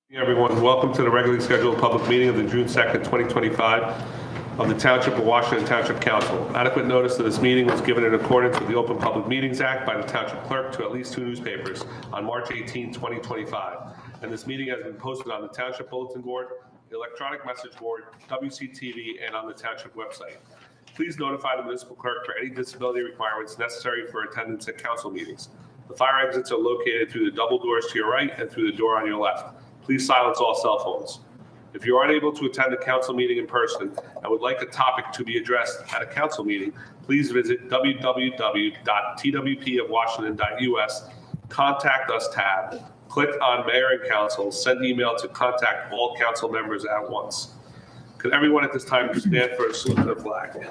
Hey everyone, welcome to the regularly scheduled public meeting of the June 2nd, 2025 of the Township of Washington Township Council. Adequate notice of this meeting was given in accordance with the Open Public Meetings Act by the Township Clerk to at least 2 newspapers on March 18, 2025. And this meeting has been posted on the Township Bulletin Board, the electronic message board, WCTV, and on the Township website. Please notify the municipal clerk for any disability requirements necessary for attendance at council meetings. The fire exits are located through the double doors to your right and through the door on your left. Please silence all cell phones. If you are unable to attend a council meeting in person and would like a topic to be addressed at a council meeting, please visit www.twpofwashington.us, Contact Us tab, click on Mayor and Council, send email to contact all council members at once. Could everyone at this time stand for a salute to the flag?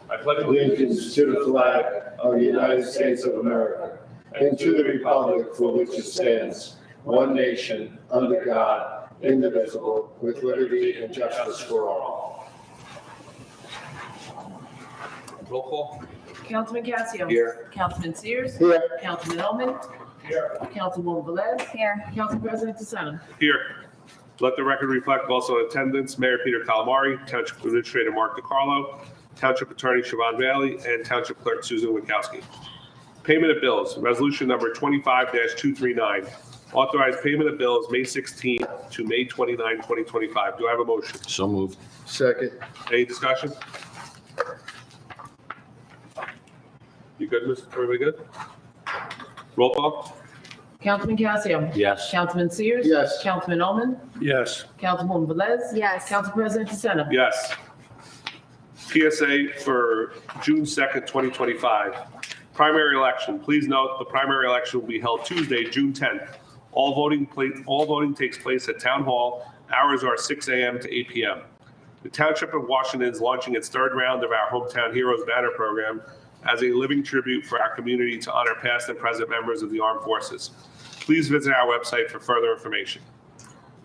I pledge allegiance to the flag of the United States of America and to the republic for which it stands, one nation, under God, indivisible, with liberty and justice for all. Roll call. Councilman Casio. Here. Councilman Sears. Here. Councilman Elman. Here. Councilwoman Velez. Here. Council President DeSena. Here. Let the record reflect also in attendance Mayor Peter Calamari, Township Administrator Mark DiCarlo, Township Attorney Siobhan Bailey, and Township Clerk Susan Witkowski. Payment of bills, resolution number 25-239. Authorized payment of bills May 16 to May 29, 2025. Do I have a motion? So moved. Second. Any discussion? You good, Mr. Everybody good? Roll call. Councilman Casio. Yes. Councilman Sears. Yes. Councilman Elman. Yes. Councilwoman Velez. Yes. Council President DeSena. Yes. PSA for June 2nd, 2025. Primary election. Please note the primary election will be held Tuesday, June 10th. All voting takes place at Town Hall. Hours are 6 a.m. to 8 p.m. The Township of Washington is launching its third round of our Hometown Heroes Banner Program as a living tribute for our community to honor past and present members of the armed forces. Please visit our website for further information.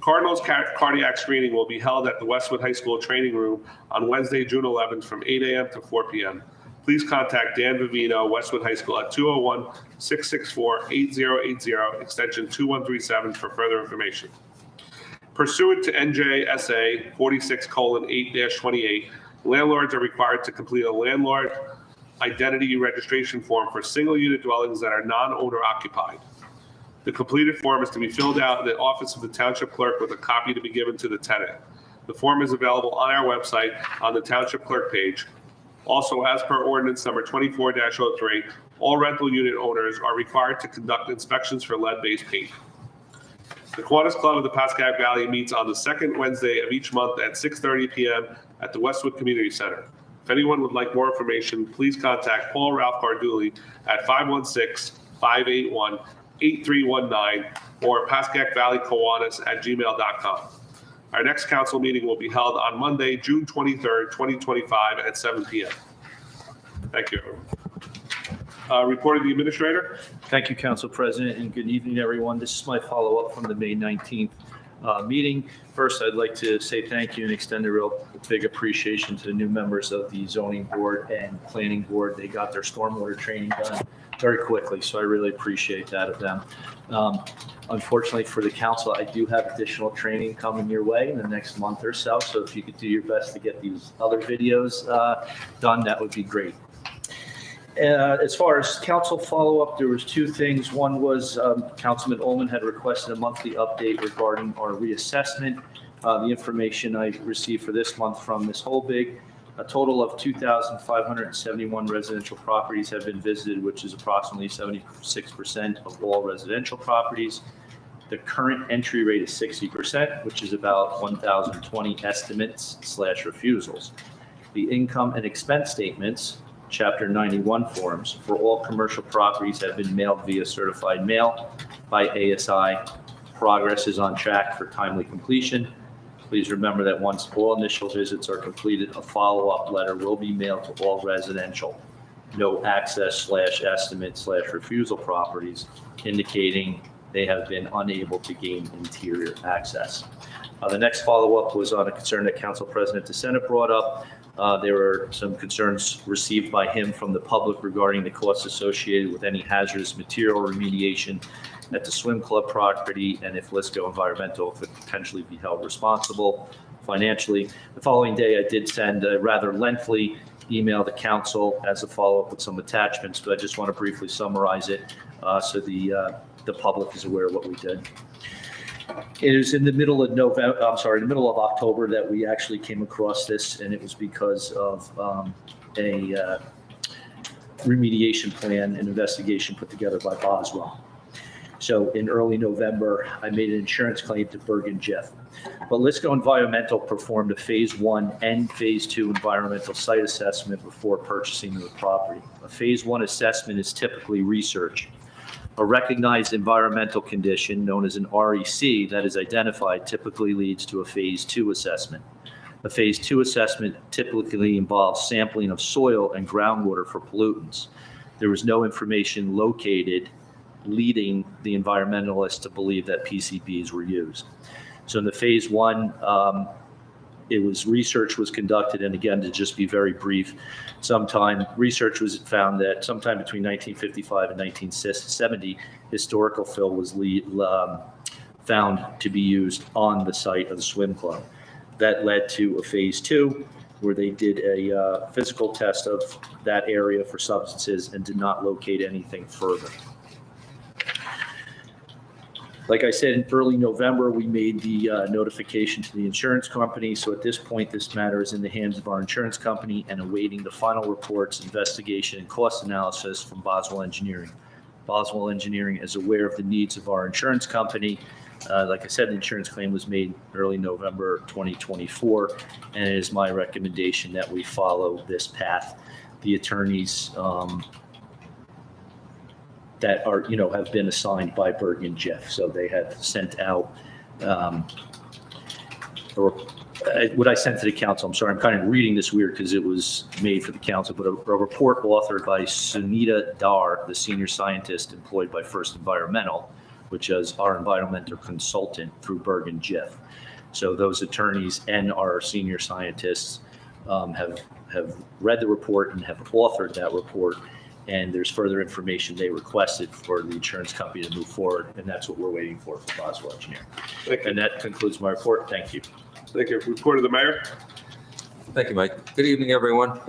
Cardinals cardiac screening will be held at the Westwood High School training room on Wednesday, June 11th from 8 a.m. to 4 p.m. Please contact Dan Vivino, Westwood High School at 201-664-8080, extension 2137 for further information. Pursuant to NJSA 46:8-28, landlords are required to complete a landlord identity registration form for single-unit dwellings that are non-owner occupied. The completed form is to be filled out in the office of the Township Clerk with a copy to be given to the tenant. The form is available on our website on the Township Clerk page. Also, as per ordinance number 24-03, all rental unit owners are required to conduct inspections for lead-based paint. The Kiwanis Club of the Pascagoula Valley meets on the second Wednesday of each month at 6:30 p.m. at the Westwood Community Center. If anyone would like more information, please contact Paul Ralph Cardulli at 516-581-8319 or PascagoulaValleyKiwanis@gmail.com. Our next council meeting will be held on Monday, June 23rd, 2025 at 7 p.m. Thank you, everyone. Report of the administrator. Thank you, Council President, and good evening, everyone. This is my follow-up from the May 19th meeting. First, I'd like to say thank you and extend a real big appreciation to the new members of the Zoning Board and Planning Board. They got their stormwater training done very quickly, so I really appreciate that of them. Unfortunately for the council, I do have additional training coming your way in the next month or so, so if you could do your best to get these other videos done, that would be great. As far as council follow-up, there was two things. One was Councilman Ullman had requested a monthly update regarding our reassessment. The information I received for this month from Ms. Holbig, a total of 2,571 residential properties have been visited, which is approximately 76% of all residential properties. The current entry rate is 60%, which is about 1,020 estimates/refusals. The income and expense statements, Chapter 91 forms for all commercial properties have been mailed via certified mail by ASI. Progress is on track for timely completion. Please remember that once all initial visits are completed, a follow-up letter will be mailed to all residential, no access/estimate/refusal properties, indicating they have been unable to gain interior access. The next follow-up was on a concern that Council President DeSena brought up. There were some concerns received by him from the public regarding the costs associated with any hazardous material remediation at the swim club property, and if Lisco Environmental could potentially be held responsible financially. The following day, I did send a rather lengthy email to council as a follow-up with some attachments, but I just want to briefly summarize it so the public is aware of what we did. It is in the middle of the middle of October that we actually came across this, and it was because of a remediation plan and investigation put together by Boswell. So in early November, I made an insurance claim to Bergen Jeff. But Lisco Environmental performed a Phase 1 and Phase 2 environmental site assessment before purchasing the property. A Phase 1 assessment is typically research. A recognized environmental condition known as an REC that is identified typically leads to a Phase 2 assessment. A Phase 2 assessment typically involves sampling of soil and groundwater for pollutants. There was no information located leading the environmentalists to believe that PCBs were used. So in the Phase 1, research was conducted, and again, to just be very brief, research was found that sometime between 1955 and 1970, historical fill was found to be used on the site of the swim club. That led to a Phase 2, where they did a physical test of that area for substances and did not locate anything further. Like I said, in early November, we made the notification to the insurance company. So at this point, this matter is in the hands of our insurance company and awaiting the final reports, investigation, and cost analysis from Boswell Engineering. Boswell Engineering is aware of the needs of our insurance company. Like I said, the insurance claim was made early November 2024, and it is my recommendation that we follow this path. The attorneys that are, have been assigned by Bergen Jeff. So they have sent out, what I sent to the council, I'm sorry, I'm kind of reading this weird because it was made for the council, but a report authored by Sunita Dar, the senior scientist employed by First Environmental, which is our environmental consultant through Bergen Jeff. So those attorneys and our senior scientists have read the report and have authored that report. And there's further information they requested for the insurance company to move forward, and that's what we're waiting for Boswell Engineering. And that concludes my report. Thank you. Thank you. Report of the mayor. Thank you, Mike. Good evening, everyone.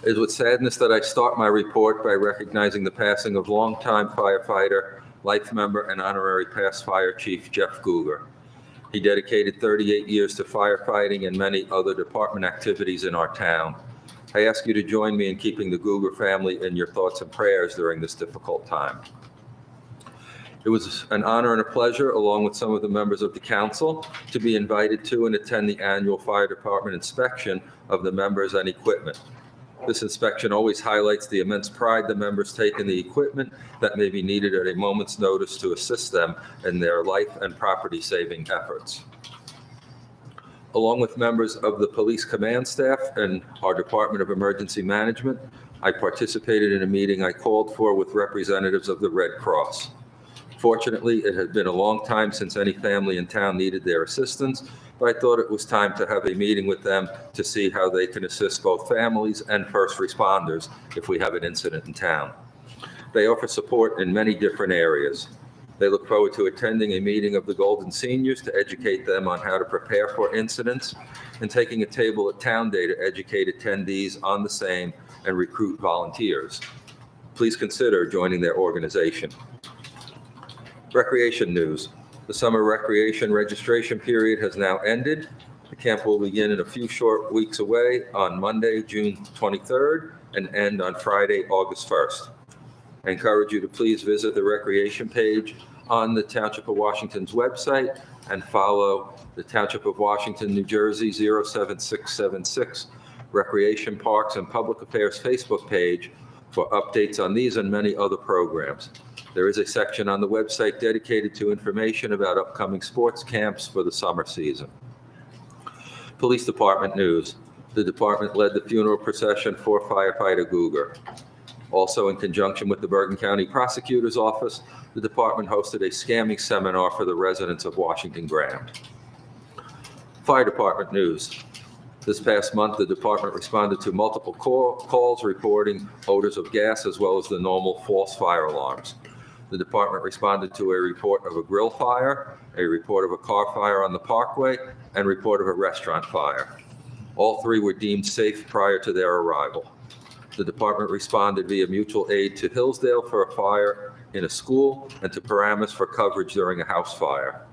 It is with sadness that I start my report by recognizing the passing of longtime firefighter, life member, and honorary past fire chief Jeff Guger. He dedicated 38 years to firefighting and many other department activities in our town. I ask you to join me in keeping the Guger family in your thoughts and prayers during this difficult time. It was an honor and a pleasure, along with some of the members of the council, to be invited to and attend the annual fire department inspection of the members and equipment. This inspection always highlights the immense pride the members take in the equipment that may be needed at a moment's notice to assist them in their life and property-saving efforts. Along with members of the police command staff and our Department of Emergency Management, I participated in a meeting I called for with representatives of the Red Cross. Fortunately, it had been a long time since any family in town needed their assistance, but I thought it was time to have a meeting with them to see how they can assist both families and first responders if we have an incident in town. They offer support in many different areas. They look forward to attending a meeting of the Golden Seniors to educate them on how to prepare for incidents and taking a table at Town Day to educate attendees on the same and recruit volunteers. Please consider joining their organization. Recreation news. The summer recreation registration period has now ended. The camp will begin in a few short weeks away on Monday, June 23rd, and end on Friday, August 1st. I encourage you to please visit the recreation page on the Township of Washington's website and follow the Township of Washington, New Jersey 07676 Recreation Parks and Public Affairs Facebook page for updates on these and many other programs. There is a section on the website dedicated to information about upcoming sports camps for the summer season. Police Department news. The department led the funeral procession for firefighter Guger. Also, in conjunction with the Bergen County Prosecutor's Office, the department hosted a scamming seminar for the residents of Washington Grand. Fire Department news. This past month, the department responded to multiple calls reporting odors of gas as well as the normal false fire alarms. The department responded to a report of a grill fire, a report of a car fire on the parkway, and report of a restaurant fire. All three were deemed safe prior to their arrival. The department responded via mutual aid to Hillsdale for a fire in a school and to Paramus for coverage during a house fire.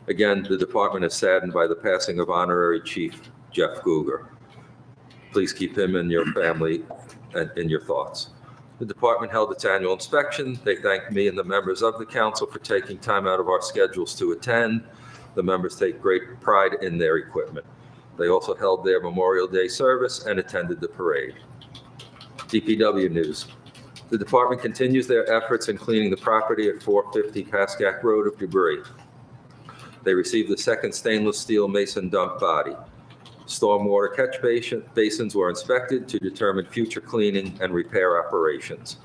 Again, the department is saddened by the passing of Honorary Chief Jeff Guger. Please keep him and your family in your thoughts. The department held its annual inspection. They thanked me and the members of the council for taking time out of our schedules to attend. The members take great pride in their equipment. They also held their Memorial Day service and attended the parade. DPW news. The department continues their efforts in cleaning the property at 450 Pascack Road of debris. They received the second stainless steel mason dump body. Stormwater catch basins were inspected to determine future cleaning and repair operations.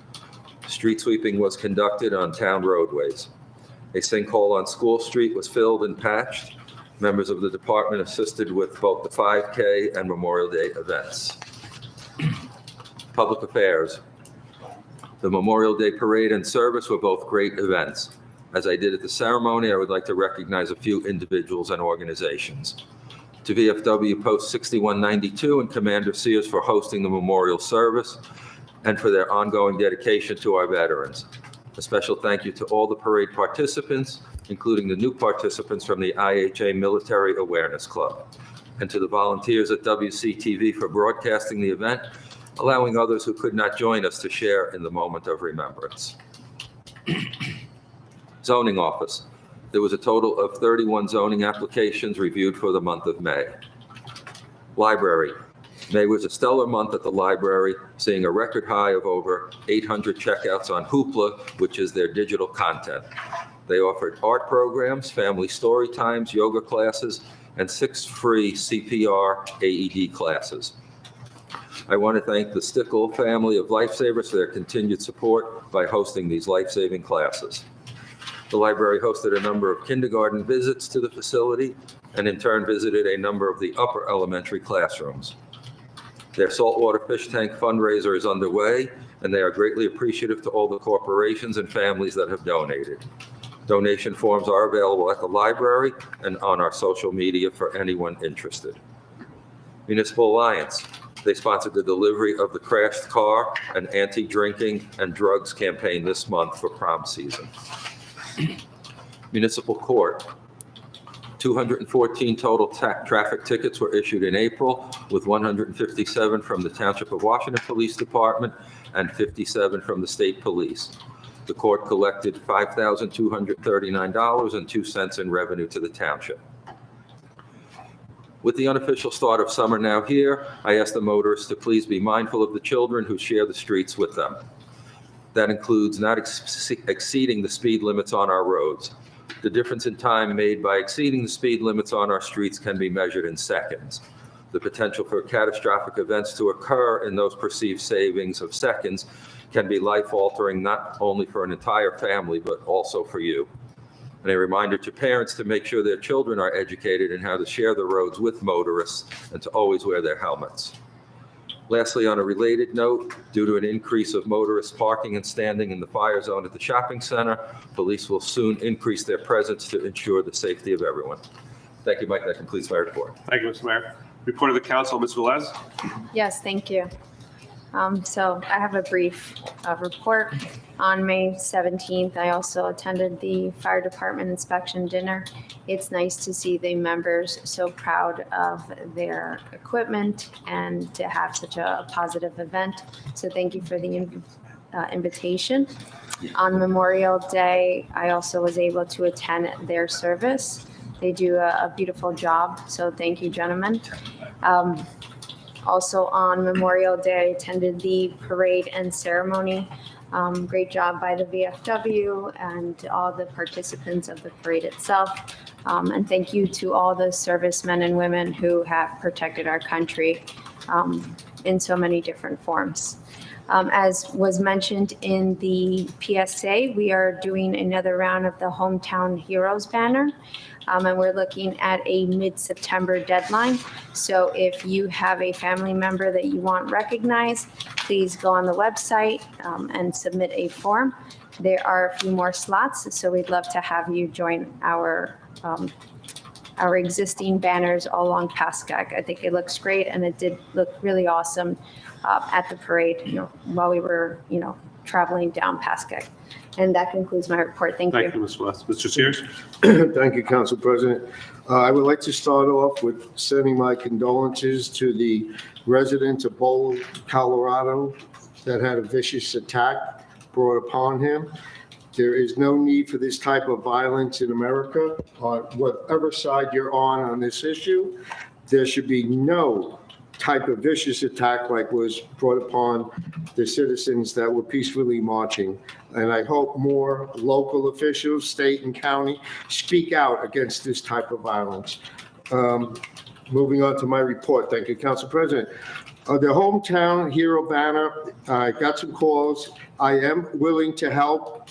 Street sweeping was conducted on town roadways. A sinkhole on School Street was filled and patched. Members of the department assisted with both the 5K and Memorial Day events. Public affairs. The Memorial Day parade and service were both great events. As I did at the ceremony, I would like to recognize a few individuals and organizations. To VFW Post 6192 and Commander Sears for hosting the memorial service and for their ongoing dedication to our veterans. A special thank you to all the parade participants, including the new participants from the IHA Military Awareness Club, and to the volunteers at WCTV for broadcasting the event, allowing others who could not join us to share in the moment of remembrance. Zoning Office. There was a total of 31 zoning applications reviewed for the month of May. Library. May was a stellar month at the library, seeing a record high of over 800 checkouts on Hoopla, which is their digital content. They offered art programs, family story times, yoga classes, and 6 free CPR AED classes. I want to thank the Stickle family of Lifesavers for their continued support by hosting these life-saving classes. The library hosted a number of kindergarten visits to the facility and in turn visited a number of the upper elementary classrooms. Their saltwater fish tank fundraiser is underway, and they are greatly appreciative to all the corporations and families that have donated. Donation forms are available at the library and on our social media for anyone interested. Municipal Alliance. They sponsored the delivery of the crashed car and anti-drinking and drugs campaign this month for prom season. Municipal Court. 214 total traffic tickets were issued in April, with 157 from the Township of Washington Police Department and 57 from the State Police. The court collected $5,239.02 in revenue to the township. With the unofficial start of summer now here, I ask the motorists to please be mindful of the children who share the streets with them. That includes not exceeding the speed limits on our roads. The difference in time made by exceeding the speed limits on our streets can be measured in seconds. The potential for catastrophic events to occur and those perceived savings of seconds can be life-altering not only for an entire family, but also for you. And a reminder to parents to make sure their children are educated in how to share the roads with motorists and to always wear their helmets. Lastly, on a related note, due to an increase of motorists parking and standing in the fire zone at the shopping center, police will soon increase their presence to ensure the safety of everyone. Thank you, Mike. That completes my report. Thank you, Mr. Mayor. Report of the council, Ms. Velez. Yes, thank you. So I have a brief report. On May 17th, I also attended the fire department inspection dinner. It's nice to see the members so proud of their equipment and to have such a positive event. So thank you for the invitation. On Memorial Day, I also was able to attend their service. They do a beautiful job, so thank you, gentlemen. Also on Memorial Day, I attended the parade and ceremony. Great job by the VFW and all the participants of the parade itself. And thank you to all the servicemen and women who have protected our country in so many different forms. As was mentioned in the PSA, we are doing another round of the Hometown Heroes banner. And we're looking at a mid-September deadline. So if you have a family member that you want recognized, please go on the website and submit a form. There are a few more slots, so we'd love to have you join our existing banners all along Pascack. I think it looks great, and it did look really awesome at the parade, while we were, traveling down Pascack. And that concludes my report. Thank you. Thank you, Ms. Velez. Mr. Sears. Thank you, Council President. I would like to start off with sending my condolences to the residents of Boulder, Colorado, that had a vicious attack brought upon him. There is no need for this type of violence in America. On whatever side you're on this issue, there should be no type of vicious attack like was brought upon the citizens that were peacefully marching. And I hope more local officials, state and county, speak out against this type of violence. Moving on to my report. Thank you, Council President. The Hometown Hero banner, I got some calls. I am willing to help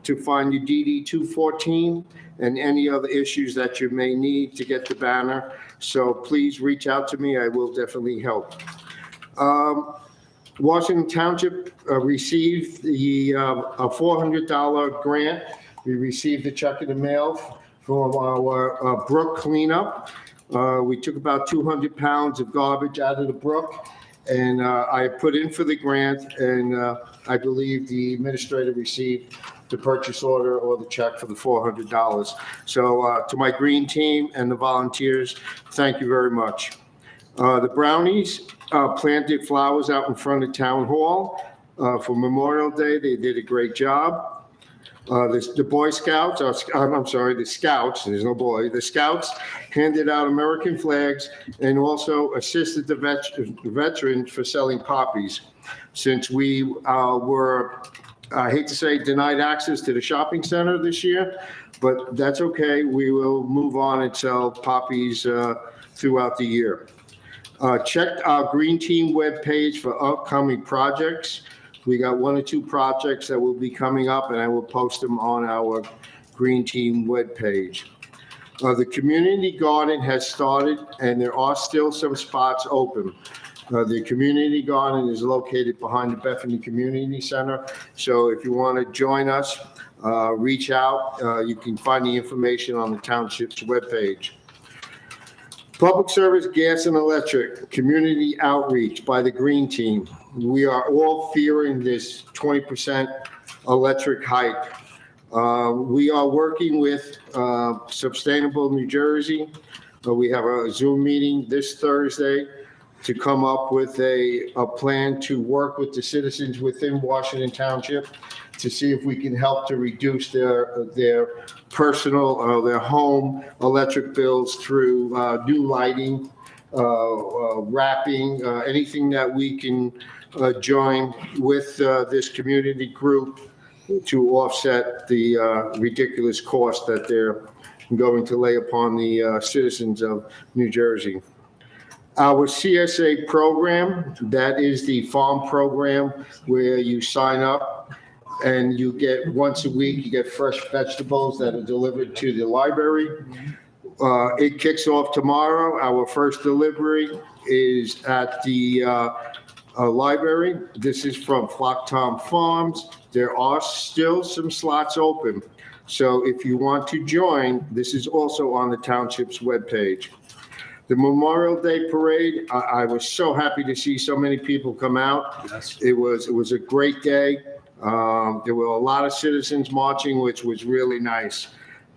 to find you DD 214 and any other issues that you may need to get the banner. So please reach out to me. I will definitely help. Washington Township received a $400 grant. We received a check in the mail from our brook cleanup. We took about 200 pounds of garbage out of the brook, and I put in for the grant, and I believe the administrator received the purchase order or the check for the $400. So to my green team and the volunteers, thank you very much. The Brownies planted flowers out in front of Town Hall for Memorial Day. They did a great job. The Boy Scouts, the Scouts, there's no boy, the Scouts handed out American flags and also assisted the veterans for selling poppies. Since we were, I hate to say, denied access to the shopping center this year, but that's okay. We will move on and sell poppies throughout the year. Check our Green Team webpage for upcoming projects. We got 1 or 2 projects that will be coming up, and I will post them on our Green Team webpage. The community garden has started, and there are still some spots open. The community garden is located behind the Bethany Community Center. So if you want to join us, reach out. You can find the information on the township's webpage. Public service, gas and electric, community outreach by the Green Team. We are all fearing this 20% electric hike. We are working with Sustainable New Jersey. We have a Zoom meeting this Thursday to come up with a plan to work with the citizens within Washington Township to see if we can help to reduce their personal, their home electric bills through new lighting, wrapping, anything that we can join with this community group to offset the ridiculous cost that they're going to lay upon the citizens of New Jersey. Our CSA program, that is the farm program where you sign up and you get once a week, you get fresh vegetables that are delivered to the library. It kicks off tomorrow. Our first delivery is at the library. This is from Flock Tom Farms. There are still some slots open. So if you want to join, this is also on the township's webpage. The Memorial Day Parade, I was so happy to see so many people come out. Yes. It was a great day. There were a lot of citizens marching, which was really nice.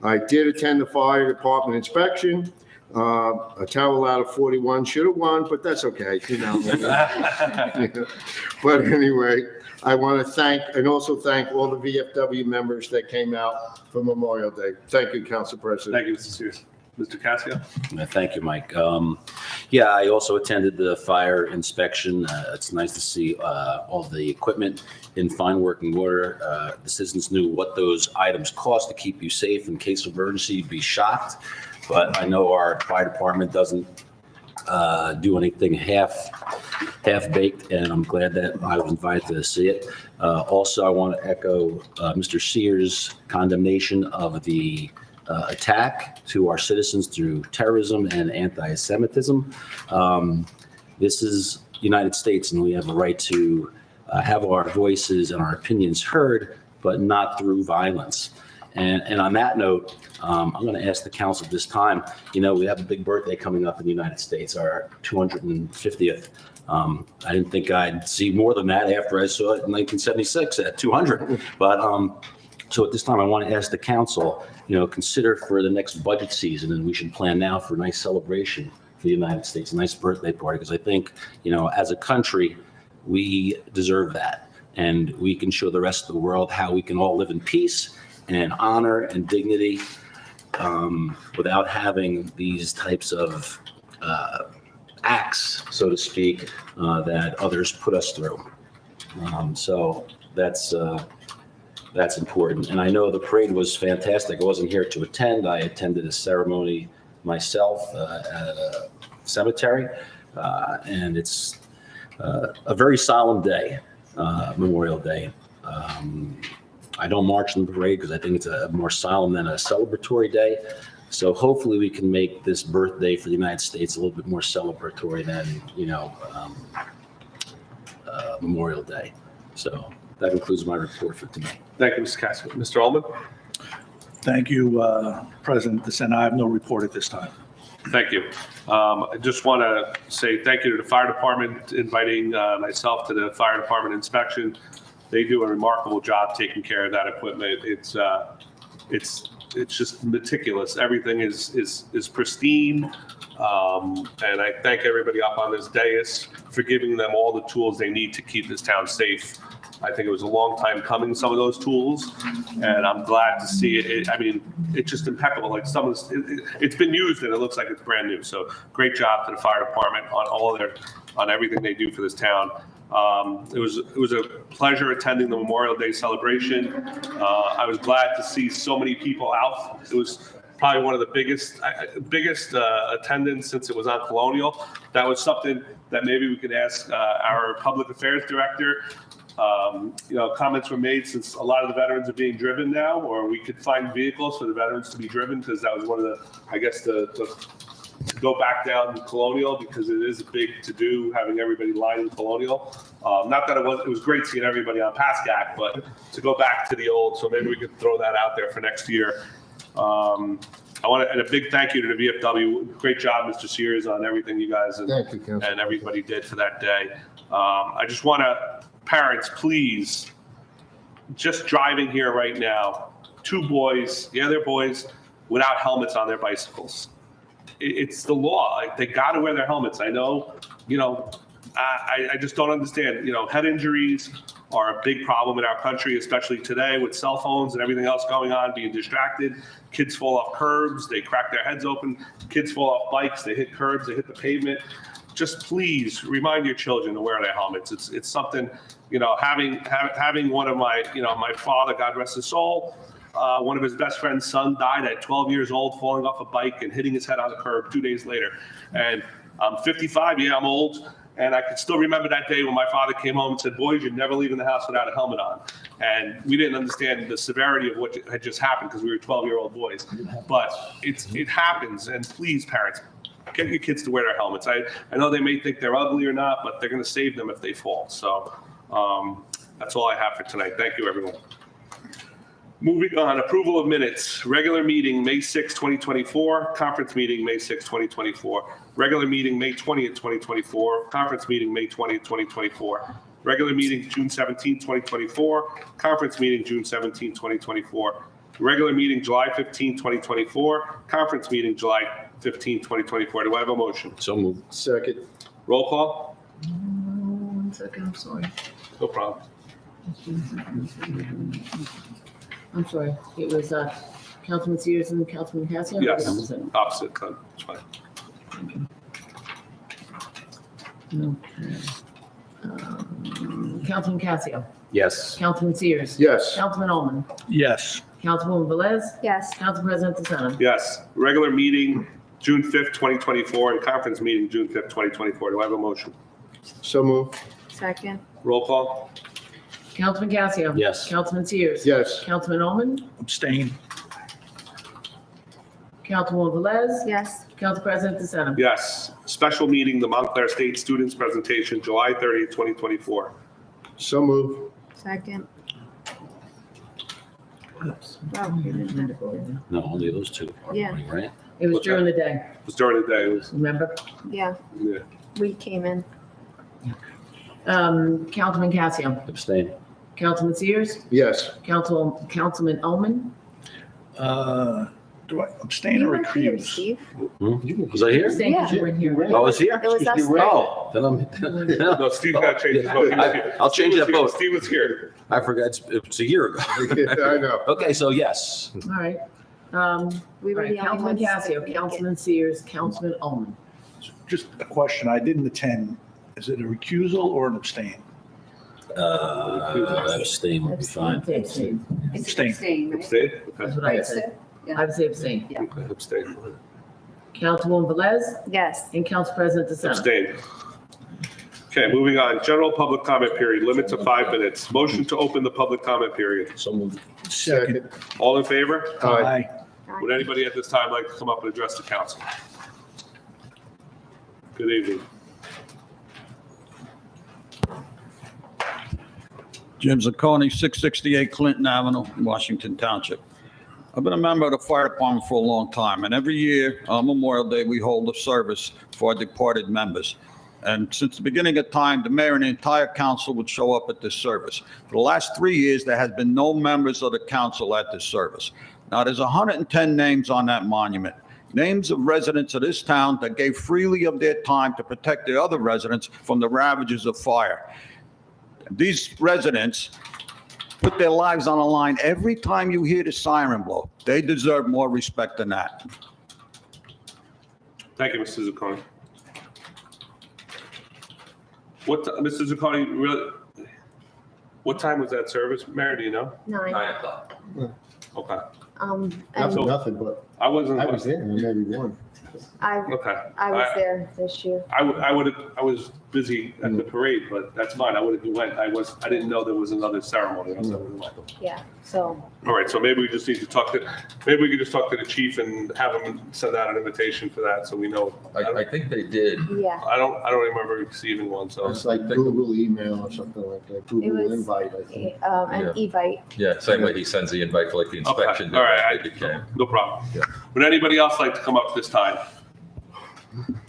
I did attend the fire department inspection. A towel out of 41 should have won, but that's okay, you know. But anyway, I want to thank all the VFW members that came out for Memorial Day. Thank you, Council President. Thank you, Mr. Sears. Mr. Casio? Thank you, Mike. Yeah, I also attended the fire inspection. It's nice to see all the equipment in fine working order. The citizens knew what those items cost to keep you safe in case of emergency. You'd be shocked, but I know our fire department doesn't do anything half-baked, and I'm glad that I was invited to see it. Also, I want to echo Mr. Sears' condemnation of the attack to our citizens through terrorism and anti-Semitism. This is United States, and we have a right to have our voices and our opinions heard, but not through violence. And on that note, I'm going to ask the council this time, we have a big birthday coming up in the United States, our 250th. I didn't think I'd see more than that after I saw it in 1976 at 200. But so at this time, I want to ask the council, consider for the next budget season, and we should plan now for a nice celebration for the United States, a nice birthday party, because I think, as a country, we deserve that. And we can show the rest of the world how we can all live in peace and honor and dignity without having these types of acts, so to speak, that others put us through. So that's important. And I know the parade was fantastic. I wasn't here to attend. I attended a ceremony myself at a cemetery, and it's a very solemn day, Memorial Day. I don't march in the parade because I think it's a more solemn than a celebratory day. So hopefully we can make this birthday for the United States a little bit more celebratory than, Memorial Day. So that concludes my report for tonight. Thank you, Mr. Casio. Mr. Ullman? Thank you, President DeSena. I have no report at this time. Thank you. I just want to say thank you to the fire department, inviting myself to the fire department inspection. They do a remarkable job taking care of that equipment. It's just meticulous. Everything is pristine. And I thank everybody up on this dais for giving them all the tools they need to keep this town safe. I think it was a long time coming, some of those tools, and I'm glad to see it. It's just impeccable. Like it's been used and it looks like it's brand new. So great job to the fire department on everything they do for this town. It was a pleasure attending the Memorial Day celebration. I was glad to see so many people out. It was probably one of the biggest attendance since it was on Colonial. That was something that maybe we could ask our public affairs director. Comments were made since a lot of the veterans are being driven now, or we could find vehicles for the veterans to be driven, because that was one of the, I guess, to go back down to Colonial, because it is a big to-do having everybody lining Colonial. Not that it was great seeing everybody on Pascack, but to go back to the old, so maybe we could throw that out there for next year. And a big thank you to the VFW. Great job, Mr. Sears, on everything you guys and everybody did for that day. I just want to, parents, please, just driving here right now, 2 boys, they're boys, without helmets on their bicycles. It's the law. They got to wear their helmets. I know, I just don't understand. Head injuries are a big problem in our country, especially today with cell phones and everything else going on, being distracted. Kids fall off curbs, they crack their heads open. Kids fall off bikes, they hit curbs, they hit the pavement. Just please remind your children to wear their helmets. It's something, having one of my father, God rest his soul, one of his best friend's son died at 12 years old, falling off a bike and hitting his head on the curb 2 days later. And I'm 55, yeah, I'm old. And I can still remember that day when my father came home and said, boys, you're never leaving the house without a helmet on. And we didn't understand the severity of what had just happened because we were 12-year-old boys. But it happens. And please, parents, get your kids to wear their helmets. I know they may think they're ugly or not, but they're going to save them if they fall. So that's all I have for tonight. Thank you, everyone. Moving on, approval of minutes. Regular meeting, May 6, 2024. Conference meeting, May 6, 2024. Regular meeting, May 20th, 2024. Conference meeting, May 20th, 2024. Regular meeting, June 17, 2024. Conference meeting, June 17, 2024. Regular meeting, July 15, 2024. Conference meeting, July 15, 2024. Do I have a motion? So moved. Second. Roll call? 1 second, I'm sorry. No problem. I'm sorry. It was Councilman Sears and Councilman Cassiano? Yes, Opposite. opposite, it's fine. Okay. Councilman Cassio, Yes. Councilman Sears. Yes. Councilman Ullman, Yes. Councilwoman Velez, Yes. Council President DeSena. Yes, regular meeting, June 5th, 2024, and conference meeting, June 5th, 2024. Do I have a motion? So moved. Second. Roll call? Councilman Cassio. Yes. Councilman Sears. Yes. Councilman Ullman, Abstain. Councilwoman Velez, Yes. Council President DeSena. Yes, special meeting, the Montclair State Students Presentation, July 30th, 2024. So moved. Second. Oops. Oh, No, only those two. are Yeah. voting, Right? It was What's during the day, It was during the day, it was, remember? yeah, yeah. we came in. Councilman Cassio, Abstain. Councilman Sears, Yes. Councilman Ullman, Do I abstain or You were here, recuse? Steve. Was I here? saying because you weren't here. I was here? It was us. Oh, then I'm. No, Steve got to change his vote. He was here. I'll change that vote. Steve was here. I forgot, it's a year ago. I know. Okay, so yes. All right. We were All the right, only Councilman ones. that Cassio, didn't make it. Councilman Sears, Councilman Ullman. Just a question. I didn't attend. Is it a recusal or an abstain? Abstain would be fine. Abstain. It's Abstain. abstain, right? Abstain? Okay. That's what I would say. I would say abstain. Okay, abstain. Councilwoman Velez Yes. and Council President DeSena. Abstain. Okay, moving on. General public comment period, limit to 5 minutes. Motion to open the public comment period. So moved. Second. All in favor? Aye. Would anybody at this time like to come up and address the council? Good evening. Jim Zacconi, 668 Clinton Avenue, Washington Township. I've been a member of the fire department for a long time, and every year on Memorial Day, we hold a service for our departed members. And since the beginning of time, the mayor and the entire council would show up at this service. For the last 3 years, there has been no members of the council at this service. Now, there's 110 names on that monument, names of residents of this town that gave freely of their time to protect the other residents from the ravages of fire. These residents put their lives on the line every time you hear the siren blow. They deserve more respect than that. Thank you, Mr. Zucconi. Mr. Zucconi, really, what time was that service, Mayor, do you know? 9. 9 o'clock. Okay. And Nothing, but I wasn't, I was there, maybe one. I okay. was there this year. I was busy at the parade, but that's fine. I would have went. I didn't know there was another ceremony. I would've went. Yeah, so, All right, so maybe we just need to maybe we could just talk to the chief and have him send out an invitation for that so we know. I think they did. yeah. I don't remember receiving one, so. It's like Google email or something like that, It Google was- invite, I think. An Evite. Yeah, same way he sends the invite for like the inspection. Okay, all right, they came. no problem. Yeah. Would anybody else like to come up this time?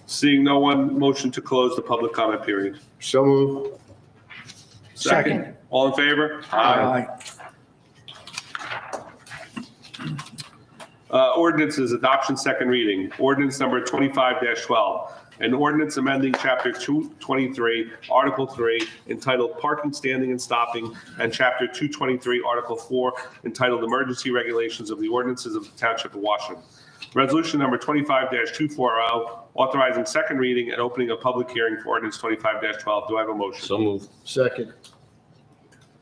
Seeing no one, motion to close the public comment period. So moved. Second. All in favor? Aye. Ordinances, adoption, second reading. Ordinance number 25-12. An ordinance amending chapter 223, article 3, entitled Parking, Standing, and Stopping, and chapter 223, article 4, entitled Emergency Regulations of the Ordinances of the Township of Washington. Resolution number 25-240, authorizing second reading and opening a public hearing for ordinance 25-12. Do I have a motion? So moved. Second.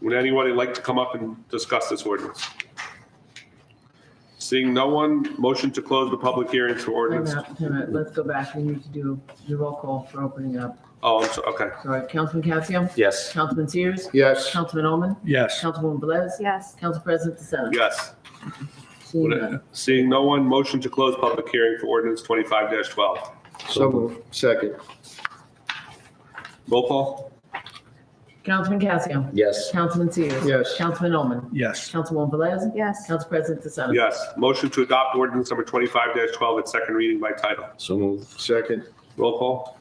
Would anybody like to come up and discuss this ordinance? Seeing no one, motion to close the public hearing for Time ordinance. out. Let's go back. We need to do the roll call for opening up. Oh, okay. Sorry, Councilman Casio? Yes. Councilman Sears? Yes. Councilman Oman? Yes. Councilwoman Velez? Yes. Council President DeSena? Yes. Seeing none. Seeing no one, motion to close public hearing for ordinance 25-12. So moved. Second. Roll call? Councilman Casio? Yes. Councilman Sears? Yes. Councilman Oman? Yes. Councilwoman Velez? Yes. Council President DeSena? Yes. Motion to adopt ordinance number 25-12 its second reading by title. So moved. Second. Roll call?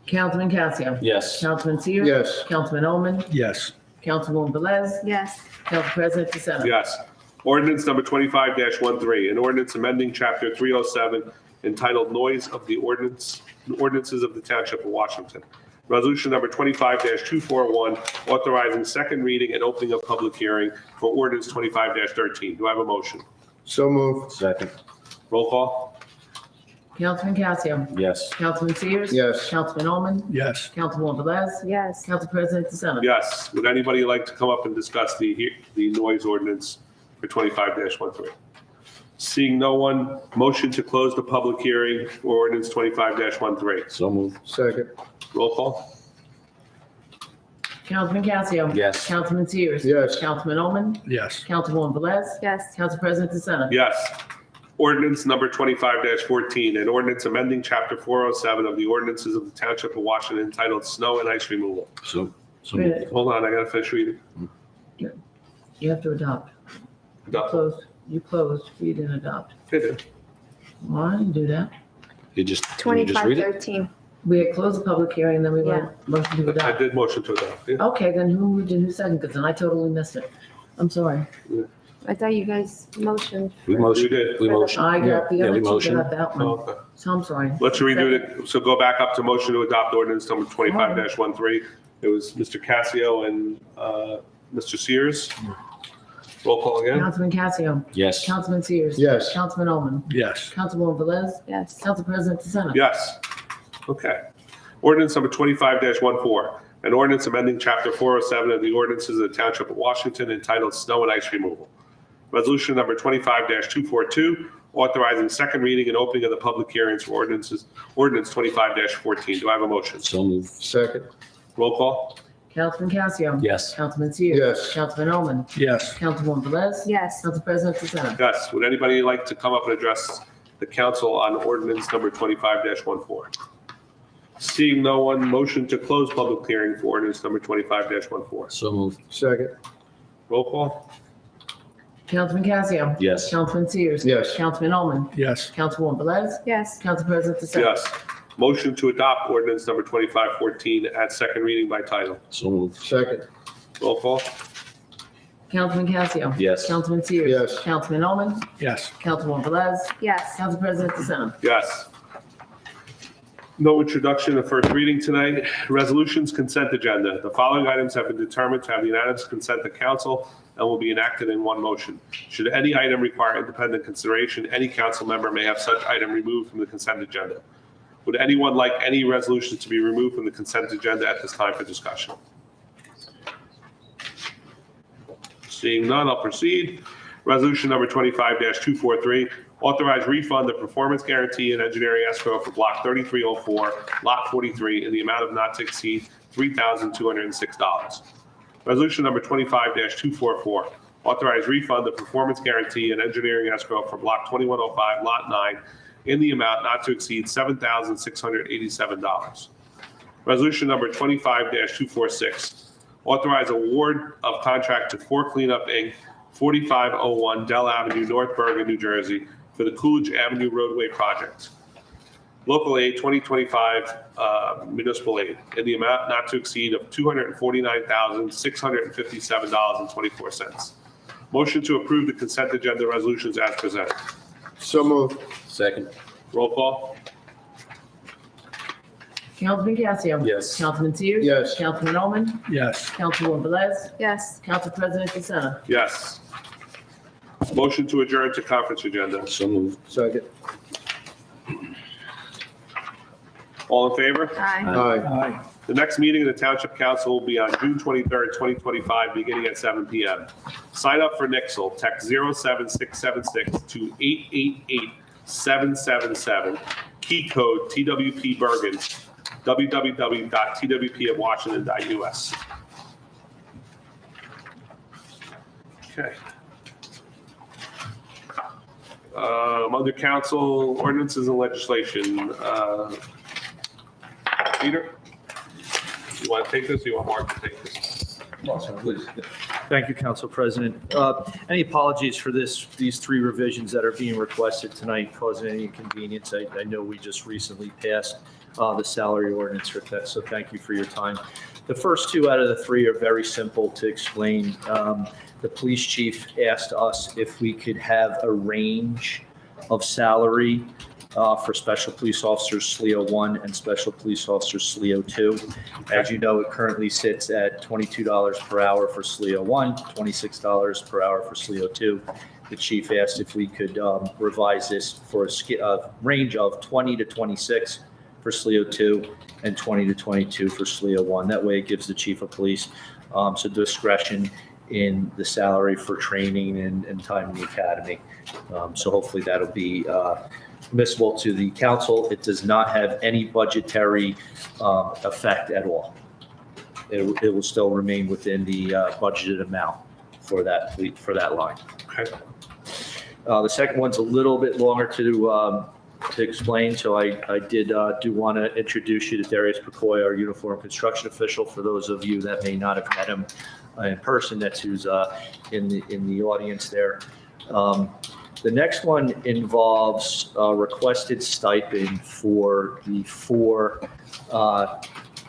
Councilman Casio? Yes. Councilman Sears? Yes. Councilman Oman? Yes. Councilwoman Velez? Yes. Council President DeSena? Yes. Ordinance number 25-13, an ordinance amending chapter 307 entitled Noise of the Ordinances of the Township of Washington. Resolution number 25-241, authorizing second reading and opening of public hearing for ordinance 25-13. Do I have a motion? So moved. Second. Roll call? Councilman Casio? Yes. Councilman Sears? Yes. Councilman Oman? Yes. Councilwoman Velez? Yes. Council President DeSena? Yes. Would anybody like to come up and discuss the noise ordinance for 25-13? Seeing no one, motion to close the public hearing for ordinance 25-13. So moved. Second. Roll call? Councilman Casio? Yes. Councilman Sears? Yes. Councilman Oman? Yes. Councilwoman Velez? Yes. Council President DeSena? Yes. Ordinance number 25-14, an ordinance amending chapter 407 of the ordinances of the Township of Washington entitled Snow and Ice Removal. So Wait a moved. minute. Hold on, I gotta finish reading. You have to adopt. Adopt. You closed, you didn't adopt. It is. Well, I didn't do that. Can you just read it? 25-13. We had closed the public hearing, then we went motion to I adopt. did motion to adopt. Yeah. Okay, then who moved and who seconded? Because then I totally missed it. I'm sorry. I thought you guys motioned. We You motioned. did. We motioned. I got the Yeah, other we two, motioned. got that one. Okay. So I'm sorry. Let's redo it. So go back up to motion to adopt ordinance number 25-13. It was Mr. Casio and Mr. Sears. Roll call again? Councilman Casio? Yes. Councilman Sears? Yes. Councilman Oman? Yes. Councilwoman Velez? Yes. Council President DeSena? Yes. Okay. Ordinance number 25-14, an ordinance amending chapter 407 of the ordinances of the Township of Washington entitled Snow and Ice Removal. Resolution number 25-242, authorizing second reading and opening of the public hearings for ordinance 25-14. Do I have a motion? So moved. Second. Roll call? Councilman Casio? Yes. Councilman Sears? Yes. Councilman Oman? Yes. Councilwoman Velez? Yes. Council President DeSena? Yes. Would anybody like to come up and address the council on ordinance number 25-14? Seeing no one, motion to close public hearing for ordinance number 25-14. So moved. Second. Roll call? Councilman Casio? Yes. Councilman Sears? Yes. Councilman Oman? Yes. Councilwoman Velez? Yes. Council President DeSena? Yes. Motion to adopt ordinance number 25-14 at second reading by title. So moved. Second. Roll call? Councilman Casio? Yes. Councilman Sears? Yes. Councilman Oman? Yes. Councilwoman Velez? Yes. Council President DeSena? Yes. No introduction of first reading tonight. Resolutions consent agenda. The following items have been determined to have unanimous consent of council and will be enacted in one motion. Should any item require independent consideration, any council member may have such item removed from the consent agenda. Would anyone like any resolutions to be removed from the consent agenda at this time for discussion? Seeing none, I'll proceed. Resolution number 25-243, authorize refund of performance guarantee and engineering escrow for block 3304, lot 43, in the amount of not to exceed $3,206. Resolution number 25-244, authorize refund of performance guarantee and engineering escrow for block 2105, lot 9, in the amount not to exceed $7,687. Resolution number 25-246, authorize award of contract to For Cleanup, Inc., 4501 Dell Avenue, North Bergen, New Jersey, for the Coolidge Avenue roadway project. Local aid 2025 municipal aid in the amount not to exceed of $249,657.24. Motion to approve the consent agenda resolutions as presented. So moved. Second. Roll call? Councilman Casio? Yes. Councilman Sears? Yes. Councilman Oman? Yes. Councilwoman Velez? Yes. Council President DeSena? Yes. Motion to adjourn to conference agenda. So moved. Second. All in favor? Aye. Aye. The next meeting of the Township Council will be on June 23rd, 2025, beginning at 7 p.m. Sign up for Nixle. Text 07676 to 888-777. Key code TWP Bergen. www.twpofwashington.us. Okay. Under council ordinances and legislation, Peter, you want to take this or you want Mark to take this? Please. Thank you, Council President. Any apologies for these three revisions that are being requested tonight causing any inconvenience. I know we just recently passed the salary ordinance for that, so thank you for your time. The first two out of the three are very simple to explain. The police chief asked us if we could have a range of salary for Special Police Officers SLEO 1 and Special Police Officers SLEO 2. As you know, it currently sits at $22 per hour for SLEO 1, $26 per hour for SLEO 2. The chief asked if we could revise this for a range of 20 to 26 for SLEO 2 and 20 to 22 for SLEO 1. That way it gives the chief of police some discretion in the salary for training and time in the academy. So hopefully that'll be permissible to the council. It does not have any budgetary effect at all. It will still remain within the budgeted amount for that line. Okay. The second one's a little bit longer to explain, so I do want to introduce you to Darius McCoy, our uniform construction official. For those of you that may not have met him in person, that's who's in the audience there. The next one involves a requested stipend for the 4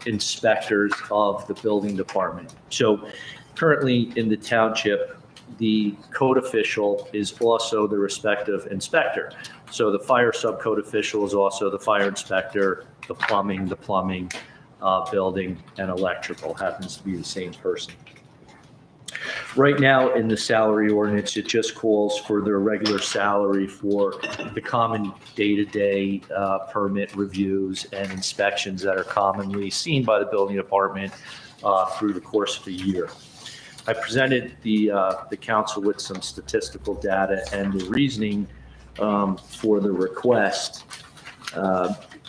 inspectors of the building department. So currently in the township, the code official is also the respective inspector. So the fire subcode official is also the fire inspector, the plumbing, building, and electrical happens to be the same person. Right now in the salary ordinance, it just calls for their regular salary for the common day-to-day permit reviews and inspections that are commonly seen by the building department through the course of the year. I presented the council with some statistical data and the reasoning for the request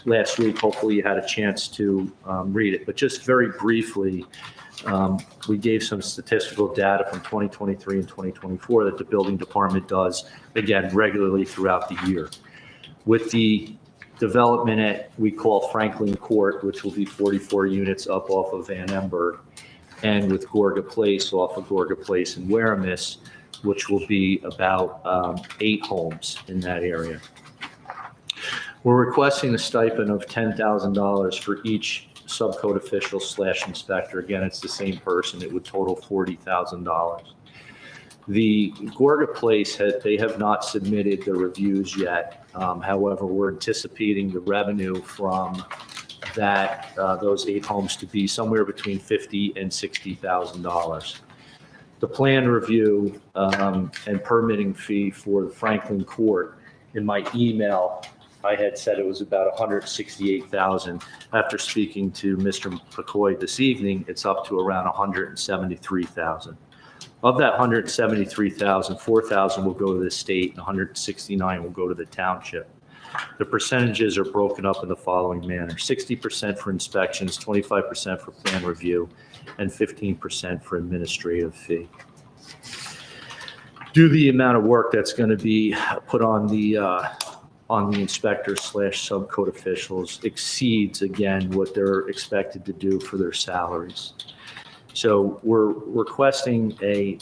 last week. Hopefully you had a chance to read it, but just very briefly, we gave some statistical data from 2023 and 2024 that the building department does, again, regularly throughout the year. With the development at, we call Franklin Court, which will be 44 units up off of Van Emberg, and with Gorga Place off of Gorga Place in Waramis, which will be about 8 homes in that area. We're requesting a stipend of $10,000 for each subcode official / inspector. Again, it's the same person. It would total $40,000. The Gorga Place, they have not submitted the reviews yet. However, we're anticipating the revenue from that those 8 homes to be somewhere between $50,000 and $60,000. The plan review and permitting fee for the Franklin Court, in my email, I had said it was about $168,000. After speaking to Mr. McCoy this evening, it's up to around $173,000. Of that $173,000, $4,000 will go to the state and $169,000 will go to the township. The percentages are broken up in the following manner: 60% for inspections, 25% for plan review, and 15% for administrative fee. Due to the amount of work that's going to be put on the inspectors / subcode officials exceeds, again, what they're expected to do for their salaries. So we're requesting a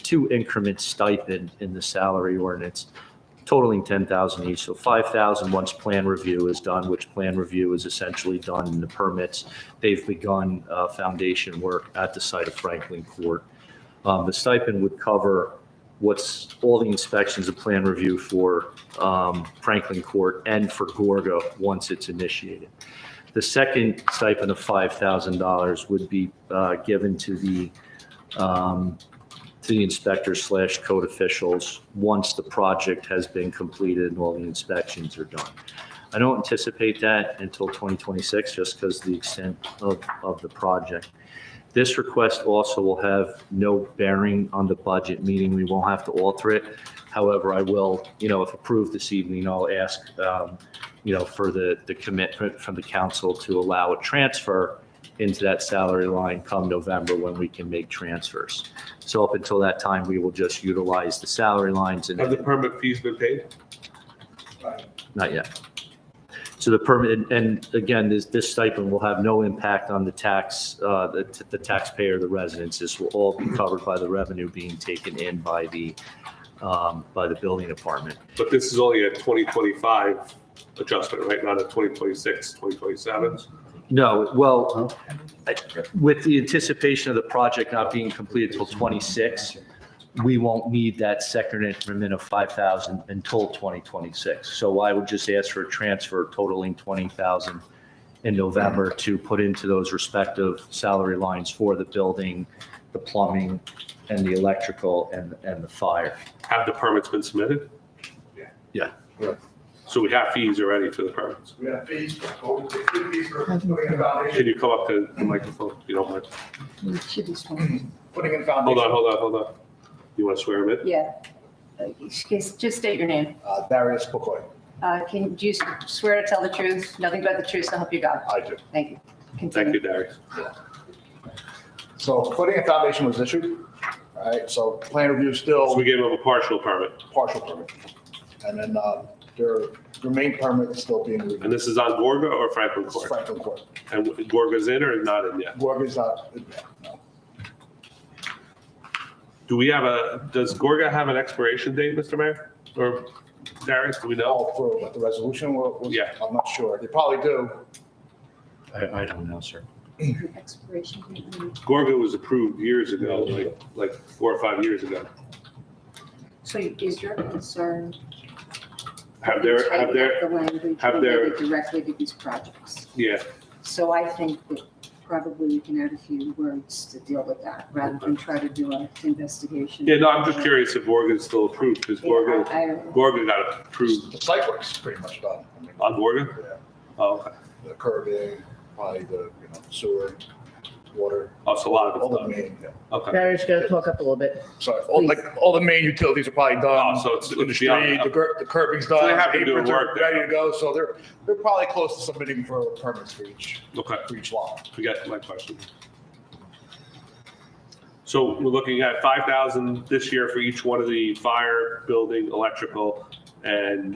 2 increment stipend in the salary ordinance, totaling $10,000 each. So $5,000 once plan review is done, which plan review is essentially done in the permits. They've begun foundation work at the site of Franklin Court. The stipend would cover what's all the inspections and plan review for Franklin Court and for Gorga once it's initiated. The second stipend of $5,000 would be given to the inspectors / code officials once the project has been completed and all the inspections are done. I don't anticipate that until 2026, just because the extent of the project. This request also will have no bearing on the budget, meaning we won't have to alter it. However, I will, if approved this evening, I'll ask, for the commitment from the council to allow a transfer into that salary line come November when we can make transfers. So up until that time, we will just utilize the salary lines and Have the permit fees been paid? not yet. So the permit, and again, this stipend will have no impact on the tax, the taxpayer, the residents. This will all be covered by the revenue being taken in by the building department. But this is only a 2025 adjustment, right? Not a 2026, 2027? No, well, with the anticipation of the project not being completed until 26, we won't need that second increment of 5,000 until 2026. So I would just ask for a transfer totaling 20,000 in November to put into those respective salary lines for the building, the plumbing, and the electrical, and the fire. Have the permits been submitted? Yeah. So we have fees already for the permits. We have fees, fees for putting in foundation. Can you come up to the microphone, if you don't mind? Putting in Hold foundation. hold on. You want to swear him in? Yeah. Just state your name. Darius Pocoy. Do you swear to tell the truth, nothing but the truth, so help you God? I do. Thank you. Thank Continue. you, Darius. So footing and foundation was issued, all right, so plan review So still we gave him a partial permit, partial permit. And then their main permit is still being and reviewed. this is on Gorga or Franklin It's Court? Franklin Court. And Gorga's in or not in yet? Gorga's not, no. Does Gorga have an expiration date, Mr. Mayor? Or Darius, do we know? All for what the resolution was? Yeah. I'm not sure. They probably do. I don't know, sir. Expiration date. Gorga was approved years ago, like 4 or 5 years ago. So is your concern? Have there, The language have related there- directly to these projects. yeah, So I think that probably we can add a few words to deal with that, rather than try to do an investigation. yeah, no, I'm just curious if Gorga is still approved, because Yeah, Gorga got approved The site work's pretty much done. I mean, on Gorga? yeah, Oh, okay. the curbing, probably the, sewer, water, Oh, so a lot of all it's the done. main, yeah. Okay. Darius, you gotta talk up a little bit. Sorry, all the main utilities are probably done. Oh, so it's In the beyond street, that. the curbing's So they done, have to do aprons are work there. ready to go, so they're probably close to submitting for permits for each lot. Forget my question. So we're looking at 5,000 this year for each one of the fire, building, electrical, and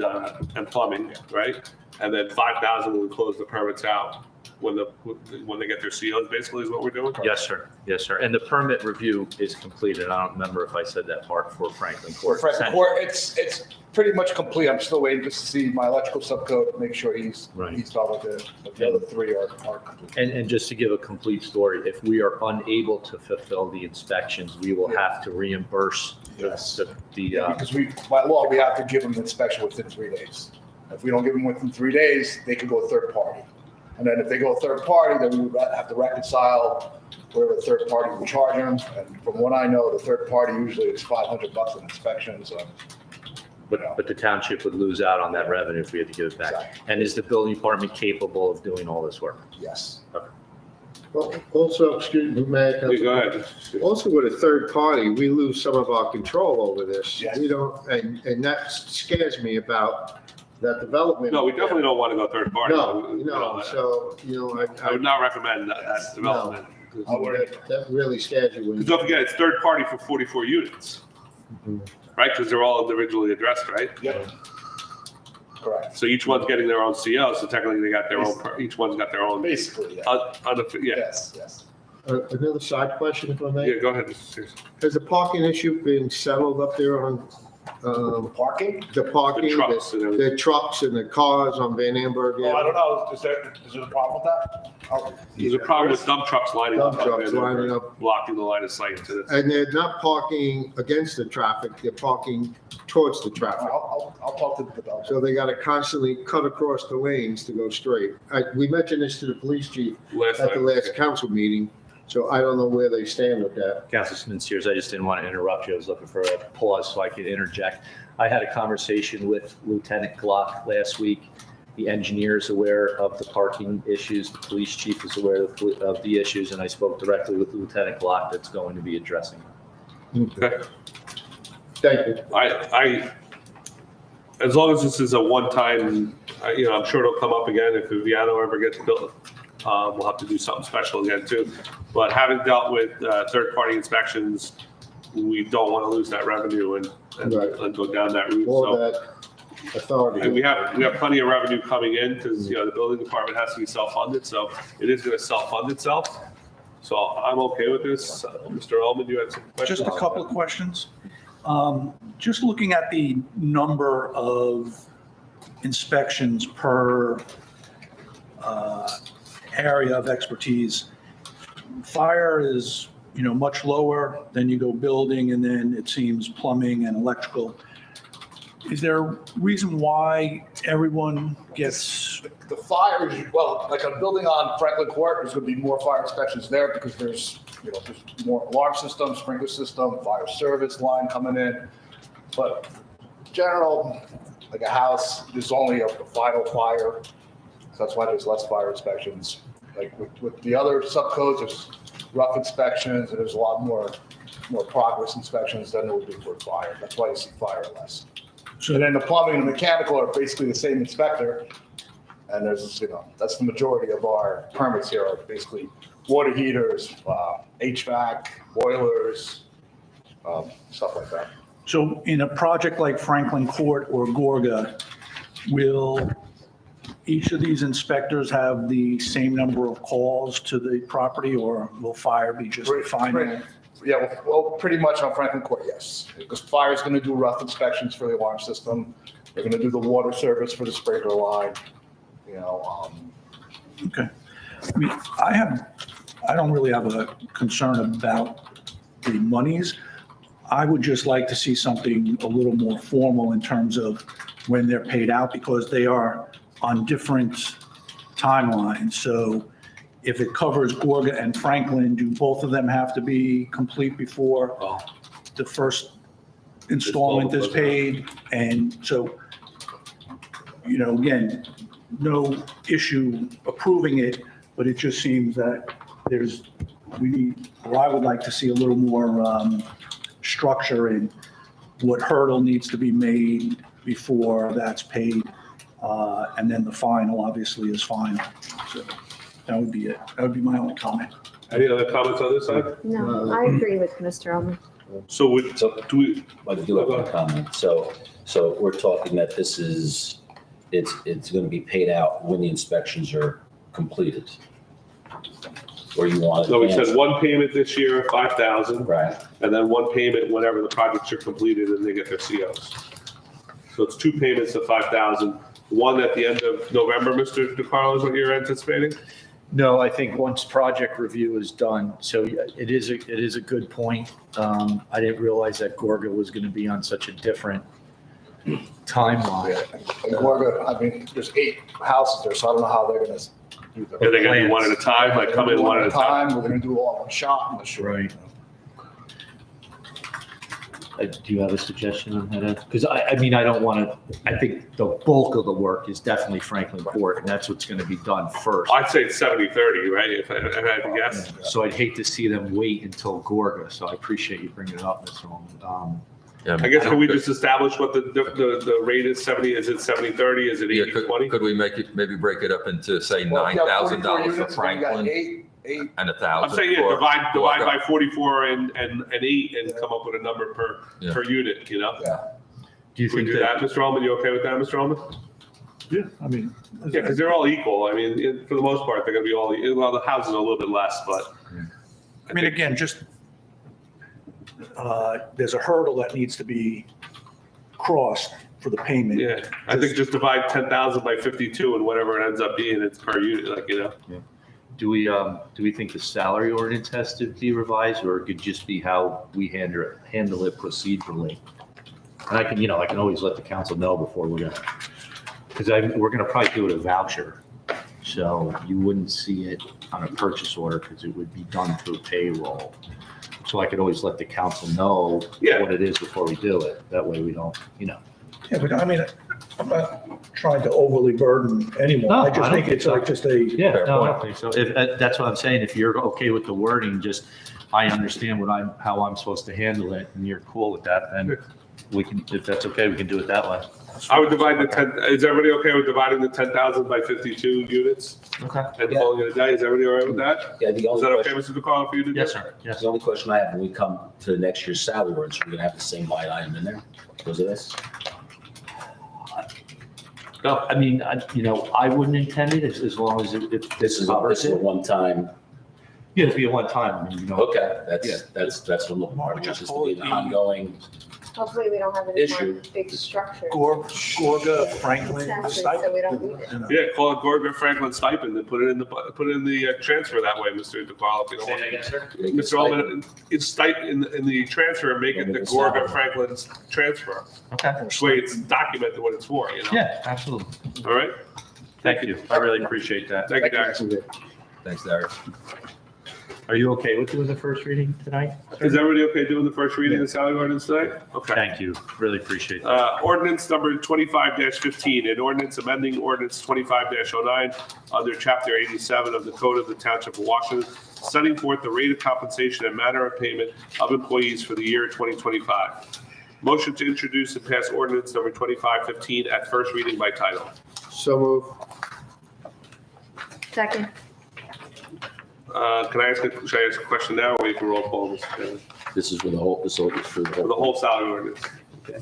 plumbing, right? And then 5,000 when we close the permits out, when they get their COs, basically is what we're doing? Yes, sir. Yes, sir. And the permit review is completed. I don't remember if I said that part for Franklin For Court. Franklin Court, it's pretty much complete. I'm still waiting just to see my electrical subcode, make sure he's Right. done with it. But the other three are complete. And just to give a complete story, if we are unable to fulfill the inspections, we will have to reimburse Yes. the Because by law, we have to give them an inspection within 3 days. If we don't give them within 3 days, they could go third party. And then if they go third party, then we would have to reconcile whatever the third party would charge them. And from what I know, the third party usually is $500 an inspection, so. but the township would lose out on that revenue if we had to give it back. Exactly. And is the building department capable of doing all this work? Yes. Well, also, excuse me, Mayor, Yeah, go ahead. also with a third party, we lose some of our control over this. Yes. We don't, and that scares me about that development. No, we definitely don't want to go third party. No, so, I would not recommend that development. that really scares you when Because don't forget, it's third party for 44 units, right? Because they're all individually addressed, right? Yep. Correct. So each one's getting their own CO, so technically they got their own, each one's got their own. Basically, yeah. Yeah, Yes. Another side question, if I may. yeah, go ahead, Mr. Sears. Has the parking issue been settled up there on, Parking? the parking? The trucks and everything. The trucks and the cars on Van Amberg? Oh, I don't know. Is there a problem with that? Oh, There's a problem with dump trucks lining up. Dump trucks lining up. Blocking the line of sight to this. And they're not parking against the traffic, they're parking towards the traffic. I'll talk to the developer. So they gotta constantly cut across the lanes to go straight. We mentioned this to the police chief Last at the time. last council meeting, so I don't know where they stand with that. Councilman Sears, I just didn't want to interrupt you. I was looking for a pause so I could interject. I had a conversation with Lieutenant Glock last week. The engineer is aware of the parking issues. The police chief is aware of the issues, and I spoke directly with Lieutenant Glock that's going to be addressing them. Okay. Thank you. As long as this is a one-time, I'm sure it'll come up again if Viviano ever gets built. We'll have to do something special again too. But having dealt with third-party inspections, we don't want to lose that revenue and go down that route. More So that authority. and we have plenty of revenue coming in because the building department has to be self-funded, so it is going to self-fund itself. So I'm okay with this. Mr. Ullman, you had some questions? Just a couple of questions. Just looking at the number of inspections per area of expertise, fire is, much lower, then you go building, and then it seems plumbing and electrical. Is there a reason why everyone gets, The fire is, well, like a building on Franklin Court, there's going to be more fire inspections there because there's more alarm system, sprinkler system, fire service line coming in. But general, like a house, there's only a final fire. So that's why there's less fire inspections. Like with the other subcodes, there's rough inspections and there's a lot more progress inspections than there would be for fire. That's why you see fire less. So then the plumbing and the mechanical are basically the same inspector. And there's, that's the majority of our permits here are basically water heaters, HVAC, boilers, stuff like that. so in a project like Franklin Court or Gorga, will each of these inspectors have the same number of calls to the property, or will fire be just final? Yeah, well, pretty much on Franklin Court, yes. Because fire is going to do rough inspections for the alarm system. They're going to do the water service for the sprinkler line. Okay. I mean, I don't really have a concern about the monies. I would just like to see something a little more formal in terms of when they're paid out, because they are on different timelines. So if it covers Gorga and Franklin, do both of them have to be complete before the first installment is paid? And so, again, no issue approving it, but it just seems that I would like to see a little more structure in what hurdle needs to be made before that's paid. And then the final obviously is final. So that would be it. That would be my only comment. Any other comments on this side? No, I agree with Mr. Ullman. So do we? I do have one comment. So we're talking that this is, it's going to be paid out when the inspections are completed. Or you want it? No, we said one payment this year, 5,000. Right. And then one payment whenever the projects are completed and they get their COs. So it's two payments of 5,000. One at the end of November, Mr. DeCarlo, is what you're anticipating? No, I think once project review is done, so it is a good point. I didn't realize that Gorga was going to be on such a different timeline. And Gorga, I mean, there's 8 houses there, so I don't know how they're going to do that. Are they going to do one at a time, like come in one at a time? We're going to do all one shot in the short. Right. Do you have a suggestion on that? Because I mean, I don't want to, I think the bulk of the work is definitely Franklin Court, and that's what's going to be done first. I'd say it's 70-30, right? If I had to guess. So I'd hate to see them wait until Gorga, so I appreciate you bringing it up, Mr. Ullman. I guess can we just establish what the rate is? 70? Is it 70-30? Is it 80-20? Could we maybe break it up into, say, Well, yeah, $9,000 for 44 units, we got Franklin 8. and I'm 1,000 saying, yeah, for divide Gorga? by 44 and 8 and come up with a number per unit, Do you Can we think do that, Mr. Ullman? You okay with that, Mr. Ullman? Yeah, I mean. Yeah, because they're all equal. I mean, for the most part, they're going to be all, well, the houses are a little bit less, but. I mean, again, just, there's a hurdle that needs to be crossed for the payment. Yeah, I think just divide 10,000 by 52 and whatever it ends up being, it's per unit, Do we think the salary ordinance has to be revised, or it could just be how we handle it procedurally? And I can always let the council know before we're gonna probably do it a voucher. So you wouldn't see it on a purchase order because it would be done through payroll. So I could always let the council know what it is before we do it. That way we don't, Yeah, but I mean, I'm not trying to overly burden anyone. No, I I just don't think think it's so. like just a, Yeah, Fair no, I point. don't think so. If, that's what I'm saying. If you're okay with the wording, just, I understand how I'm supposed to handle it, and you're cool with that, then we can, if that's okay, we can do it that way. I would divide the 10, is everybody okay with dividing the 10,000 by 52 units Okay. and Yeah. calling it a day? Is everybody all right with that? Yeah, the Is only that okay, question, Mr. DeCarlo, for you to do? Yes, sir. Yes. the only question I have when we come to next year's salary ordinance, we're gonna have the same line item in there because of this. No, I mean, I wouldn't intend it as long as if This this is covers a it. one-time, Yeah, it'd be a one time, okay, Yeah. that's what I'm looking for, just to be an ongoing Hopefully, we don't have any more Issue. big structure. Gorga, Franklin, Exactly, stipend. so we don't need it. Yeah, call it Gorga Franklin stipend and put it in the transfer that way, Mr. DeCarlo, if you don't want. Mr. Alman, it's stipend in the transfer and make it the Gorga Franklin transfer. Okay. This way it's documented what it's for, you know? Yeah, absolutely. All right? Thank you. I really appreciate that. Thank you, Darius. Thanks, Darius. Are you okay with doing the first reading tonight? Is everybody okay doing the first reading of the salary ordinance tonight? Okay. Thank you. Really appreciate that. Ordinance number 25-15, an ordinance amending ordinance 25-09 under chapter 87 of the Code of the Township of Washington, setting forth the rate of compensation and manner of payment of employees for the year 2025. Motion to introduce and pass ordinance number 25-15 at first reading by title. So move. Second, Should I ask a question now, or we can roll call, Mr. Chairman? this is for the whole, this is for For the whole salary ordinance? Okay.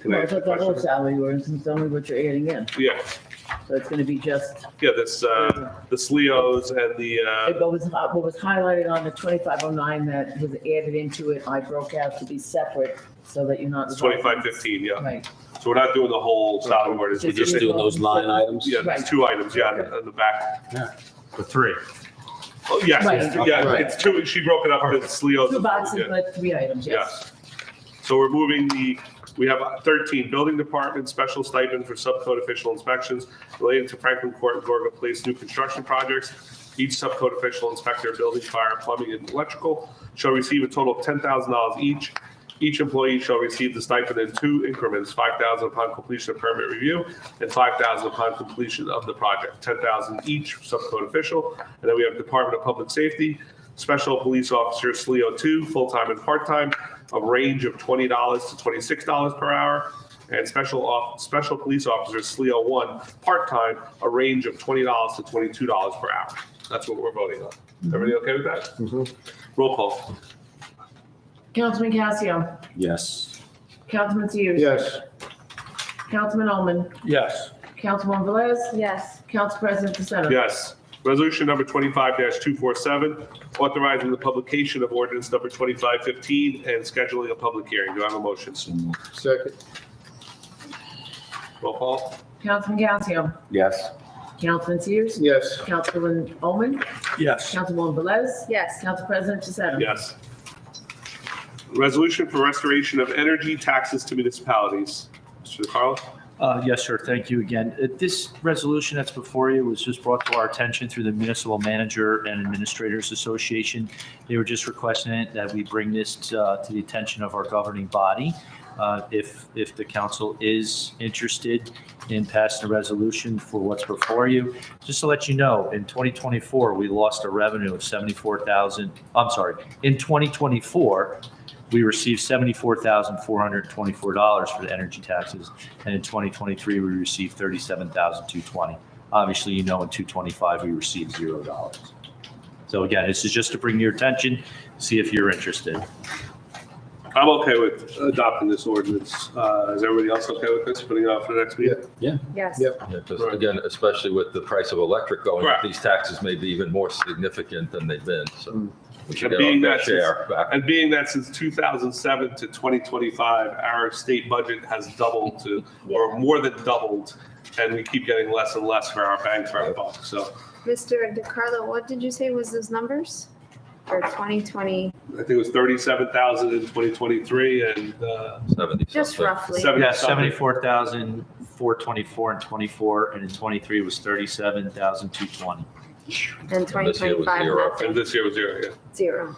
Can I Well, ask a but the whole question? salary ordinance is only what you're adding in, Yeah, so it's gonna be just, yeah, the SLEOs and the, what was highlighted on the 2509 that was added into it, I broke out to be separate, so that you're not. 25-15, yeah. Right, So we're not doing the whole salary ordinance. We're just doing those line items? Yeah, there's two items, yeah, on the back. The three. Oh, yes, Right. yeah, Right. it's two, she broke it up into SLEOs. two boxes, Yeah. but three items, yes. Yes. So we're moving we have 13, building department, special stipend for subcode official inspections related to Franklin Court and Gorga Place new construction projects. Each subcode official inspector, building, fire, plumbing, and electrical shall receive a total of $10,000 each. Each employee shall receive the stipend in two increments, $5,000 upon completion of permit review and $5,000 upon completion of the project, $10,000 each subcode official. And then we have Department of Public Safety, Special Police Officer, SLEO 2, full-time and part-time, a range of $20 to $26 per hour. And Special Police Officer, SLEO 1, part-time, a range of $20 to $22 per hour. That's what we're voting on. Everybody okay with that? Roll call. Councilman Casio, Yes. Councilman Sears. Yes. Councilman Ullman, yes. Councilwoman Velez, yes. Council President DeSenza. Yes. Resolution number 25-247, authorizing the publication of ordinance number 25-15 and scheduling a public hearing. Do I have a motion? Second. Roll call. Councilman Casio, Yes. Councilman Sears. Yes. Councilman Ullman, Yes. Councilwoman Velez, Yes. Council President DeSenza. Yes. Resolution for restoration of energy taxes to municipalities. Mr. DeCarlo? Yes, sir. Thank you again. This resolution that's before you was just brought to our attention through the Municipal Manager and Administrators Association. They were just requesting it that we bring this to the attention of our governing body. If the council is interested in passing a resolution for what's before you, just to let you know, in 2024, we lost a revenue of in 2024, we received $74,424 for the energy taxes, and in 2023, we received $37,220. Obviously, in 2025, we received $0. So again, this is just to bring to your attention, see if you're interested. I'm okay with adopting this ordinance. Is everybody else okay with this, putting it out for the next meeting? Yes. Yep. Yeah, because again, especially with the price of electric going up, Correct. these taxes may be even more significant than they've been, so we should And get our being fair that share back. And being that since 2007 to 2025, our state budget has doubled to, or more than doubled, and we keep getting less and less for our bang for our buck, so. Mr. DeCarlo, what did you say was those numbers for 2020? I think it was 37,000 in 2023 and 70 Just something. roughly. 70 Yeah, something. 74,424 in 24, and in 23 was 37,220. And And this year was 2025, zero. And nothing, this year was zero, yeah. zero.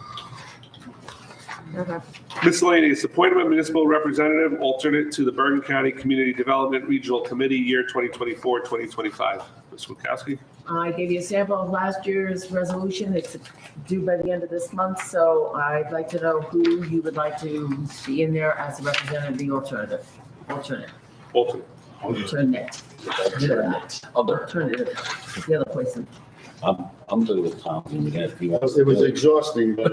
Okay. Miscellaneous, appointment of municipal representative, alternate to the Bergen County Community Development Regional Committee, year 2024, 2025. Ms. Witkowski? I gave you a sample of last year's resolution. It's due by the end of this month, so I'd like to know who you would like to be in there as a representative, the alternative. Alternate. Alternate. Alternate. Alternative. The other person. I'm good with Tom. If you want to It was do it. exhausting, but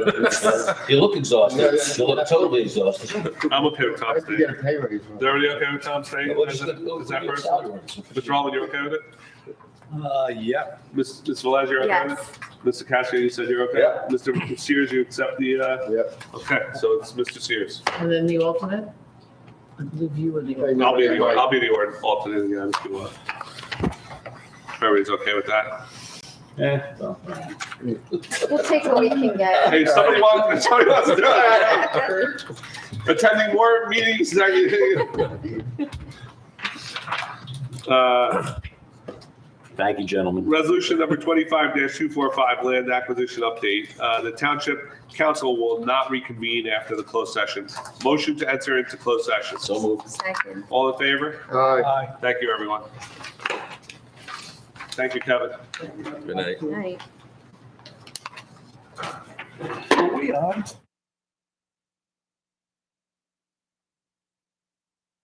You look exhausted. You look totally exhausted. I'm okay with I Tom have to staying. get a pay raise. Is everybody okay with Tom staying? Is that person? Mr. Alvin, you okay with it? Yeah. Ms. Velez, you're okay with it? Mr. Casio, you said you're okay? Yeah. Mr. Sears, you accept the, Yep. okay, so it's Mr. Sears. And then the alternate? I believe you were the alternate. I'll be the alternate again if you want. Everybody's okay with that? Well, We'll take what we can get. Hey, somebody wants to do that. Attending more meetings. Thank you, gentlemen. Resolution number 25-245, land acquisition update. The Township Council will not reconvene after the closed session. Motion to enter into closed session. So moved. Second. All in favor? Aye. Thank you, everyone. Thank you, Kevin. Good night. Night. Are we on?